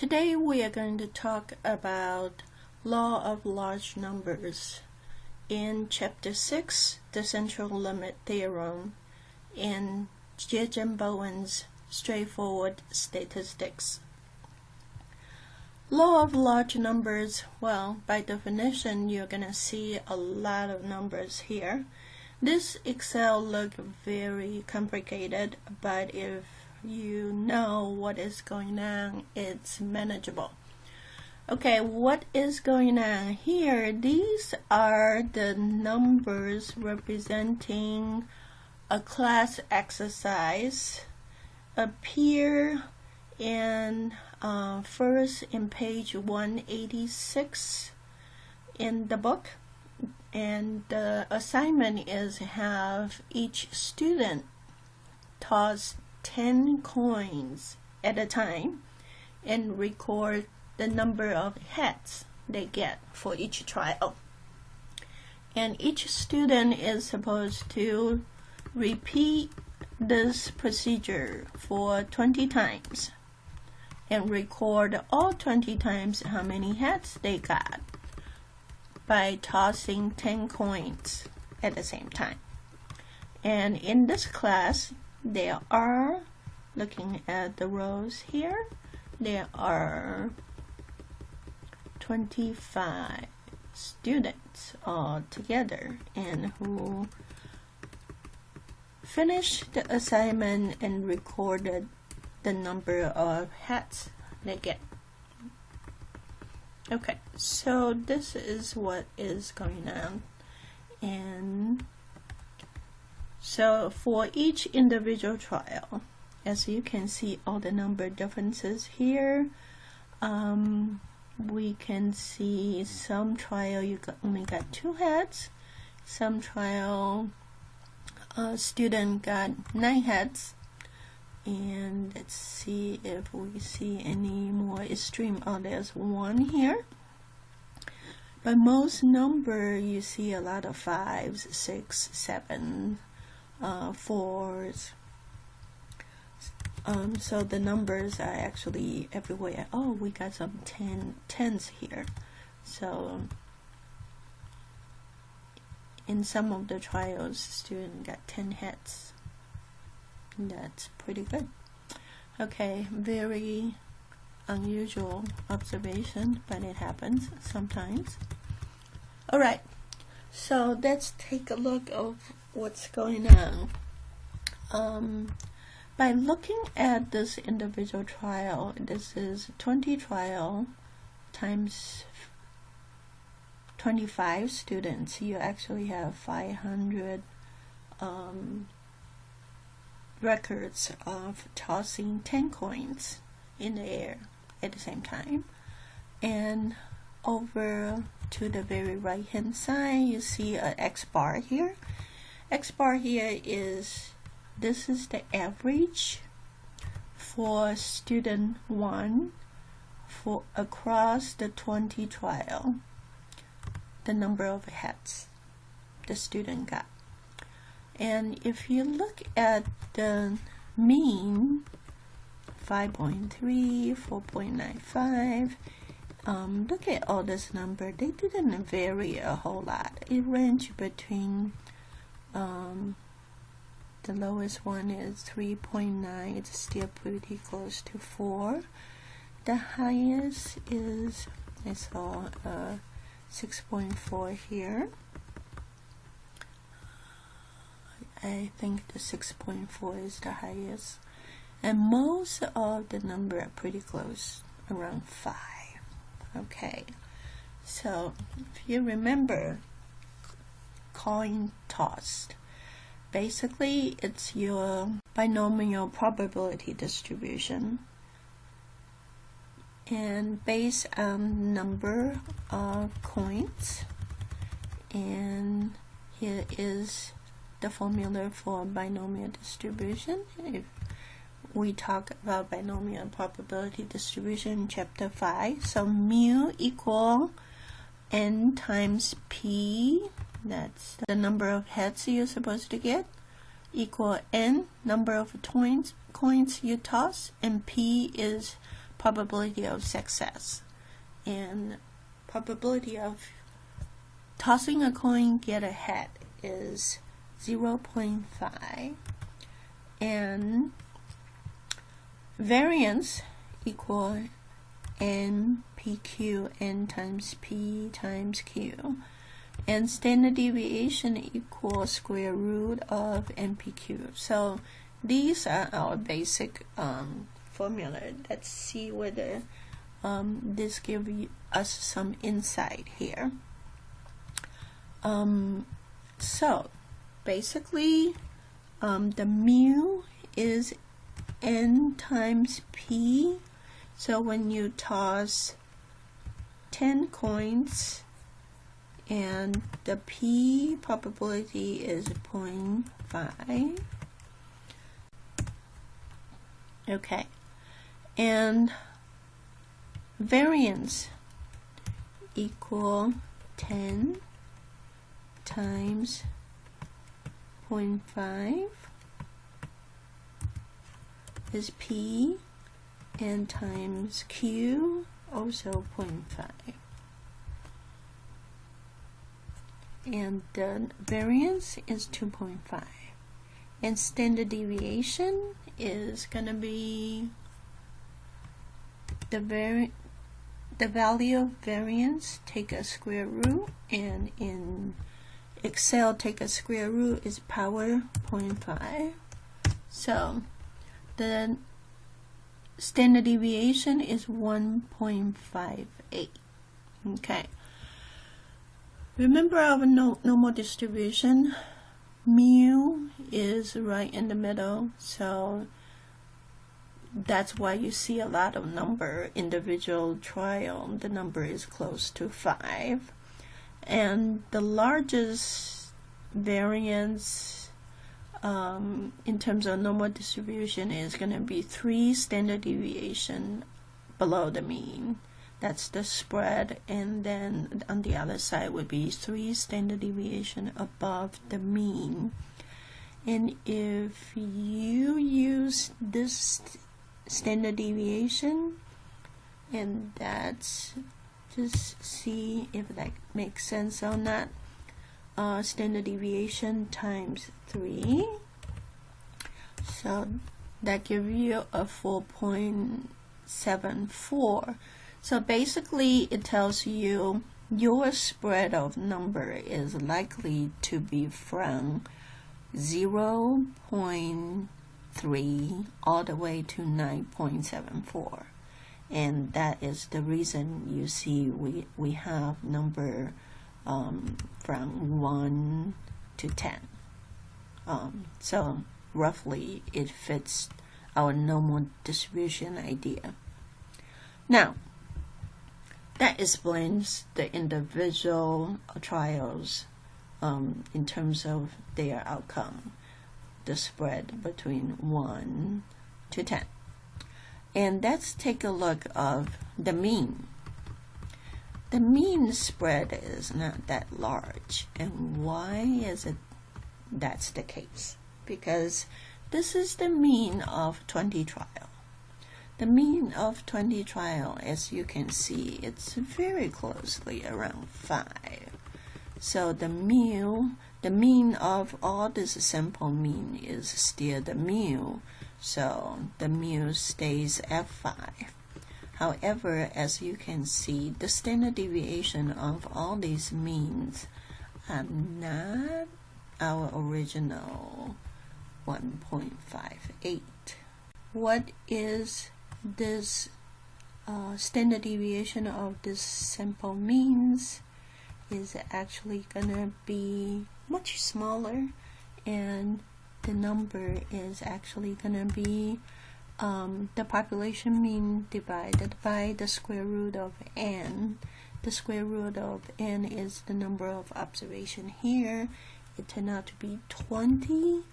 Today we are going to talk about law of large numbers in Chapter 6, the central limit theorem, in Chieh-Chen Bowen's straightforward statistics. Law of large numbers, well, by definition, you're going to see a lot of numbers here. This Excel looks very complicated, but if you know what is going on, it's manageable. Okay, what is going on here? These are the numbers representing a class exercise. Appear in first in page 186 in the book, and the assignment is have each student toss 10 coins at a time and record the number of heads they get for each trial. And each student is supposed to repeat this procedure for 20 times and record all 20 times how many heads they got by tossing 10 coins at the same time. And in this class, there are, looking at the rows here, there are 25 students all together and who finished the assignment and recorded the number of heads they get. Okay, so this is what is going on. And so for each individual trial, as you can see all the number differences here, we can see some trial you only got 2 heads, some trial student got 9 heads, and let's see if we see any more extreme. Oh, there's 1 here. But most number you see a lot of 5s, 6, 7, 4s. So the numbers are actually everywhere. Oh, we got some 10s here. So in some of the trials, student got 10 heads. That's pretty good. Okay, very unusual observation, but it happens sometimes. Alright, so let's take a look of what's going on. By looking at this individual trial, this is 20 trial times 25 students. You actually have 500 records of tossing 10 coins in the air at the same time. And over to the very right hand side, you see an X bar here. X bar here is, this is the average for student 1 for across the 20 trial, the number of heads the student got. And if you look at the mean, 5.3, 4.95, look at all this number. They didn't vary a whole lot. It ranged between the lowest one is 3.9. It's still pretty close to 4. The highest is, I saw 6.4 here. I think the 6.4 is the highest. And most of the number are pretty close, around 5. Okay, so if you remember coin tossed, basically it's your binomial probability distribution, and based on number of coins. And here is the formula for binomial distribution. If we talk about binomial probability distribution in Chapter 5, so mu equal n times p, that's the number of heads you're supposed to get, equal n, number of coins you toss, and p is probability of success. And probability of tossing a coin get a head is 0.5. And variance equal NPQ, N times P times Q. And standard deviation equals square root of NPQ. So these are our basic formula. Let's see whether this gives us some insight here. So basically, the mu is N times P. So when you toss 10 coins, and the P probability is 0.5. Okay, and variance equal 10 times 0.5 is P, and times Q also 0.5. And the variance is 2.5. And standard deviation is going to be the value of variance, take a square root, and in Excel take a square root is power 0.5. So the standard deviation is 1.58. Okay. Remember our normal distribution, mu is right in the middle, so that's why you see a lot of number individual trial. The number is close to 5. And the largest variance in terms of normal distribution is going to be 3 standard deviation below the mean. That's the spread, and then on the other side would be 3 standard deviation above the mean. And if you use this standard deviation, and that's, just see if that makes sense or not, standard deviation times 3, so that gives you a 4.74. So basically it tells you your spread of number is likely to be from 0.3 all the way to 9.74. And that is the reason you see we have number from 1 to 10. So roughly it fits our normal distribution idea. Now, that explains the individual trials in terms of their outcome, the spread between 1 to 10. And let's take a look of the mean. The mean spread is not that large. And why is it that's the case? Because this is the mean of 20 trials. The mean of 20 trial, as you can see, it's very closely around 5. So the mean of all this sample mean is still the mu. So the mu stays at 5. However, as you can see, the standard deviation of all these means are not our original 1.58. What is this standard deviation of this sample means is actually gonna be much smaller, and the number is actually gonna be the population mean divided by the square root of n. The square root of n is the number of observation here. It turned out to be 20.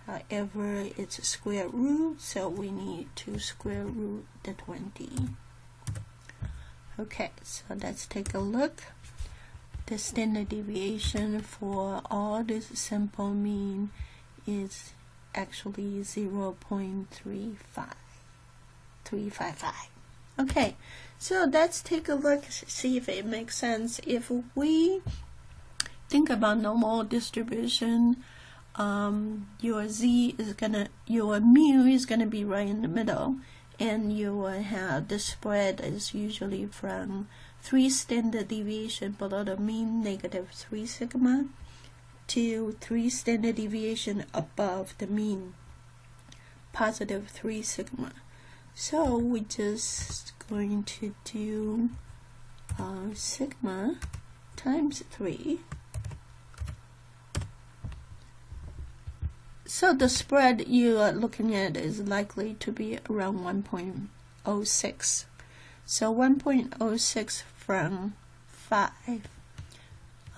However, it's a square root, so we need to square root the 20. Okay, so let's take a look. The standard deviation for all this sample mean is actually 0.355. Okay, so let's take a look, see if it makes sense. If we think about normal distribution, your mu is gonna be right in the middle, and you will have the spread is usually from 3 standard deviation below the mean, -3 sigma, to 3 standard deviation above the mean, +3 sigma. So we're just going to do sigma times 3. So the spread you are looking at is likely to be around 1.06. So 1.06 from 5.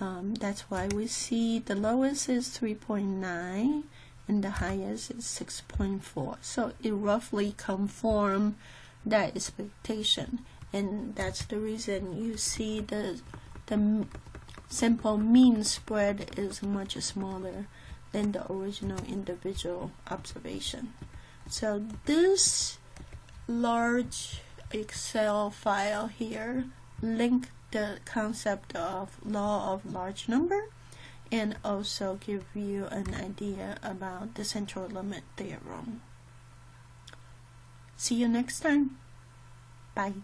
That's why we see the lowest is 3.9 and the highest is 6.4. So it roughly conforms that expectation, and that's the reason you see the sample mean spread is much smaller than the original individual observation. So this large Excel file here link the concept of law of large number and also give you an idea about the central limit theorem. See you next time. Bye.